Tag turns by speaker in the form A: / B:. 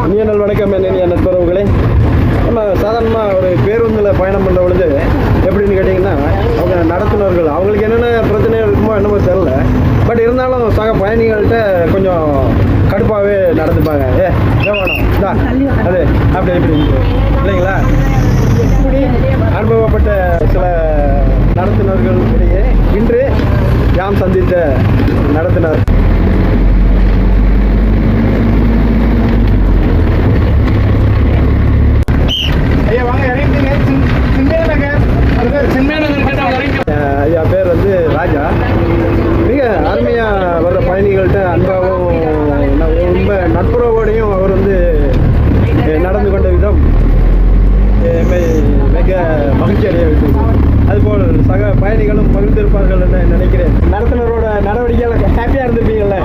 A: இனியனல் வணக்கம் என்னென்ன நட்புறவுகளே. நம்ம சாதாரணமாக ஒரு பேருந்தில் பயணம் பண்ணுற பொழுது எப்படின்னு கேட்டிங்கன்னா, அவங்க நடத்துனர்கள் அவங்களுக்கு என்னென்ன பிரச்சனை இருக்குமோ என்னமோ தெரில. பட் இருந்தாலும் சக பயணிகள்கிட்ட கொஞ்சம் கடுப்பாகவே நடந்துப்பாங்க. வேணும் இந்தா அது அப்படி இப்படி இல்லைங்களா? இப்படி அனுபவப்பட்ட சில நடத்துனர்கள் இடையே இன்று யாம் சந்தித்த நடத்துனர் ஐயா பேர் வந்து ராஜா. மிக அருமையாக வர்ற பயணிகள்கிட்ட அன்பாகவும் ரொம்ப நட்புறவோடையும் அவர் வந்து நடந்து கொண்ட விதம் மிக மகிழ்ச்சி அடைய வைத்தது. அதுபோல் சக பயணிகளும் பகிர்ந்திருப்பார்கள் என்று நினைக்கிறேன். நடத்துனரோட நடவடிக்கைகள் ஹாப்பியாக இருந்திருப்பீங்கள்ல?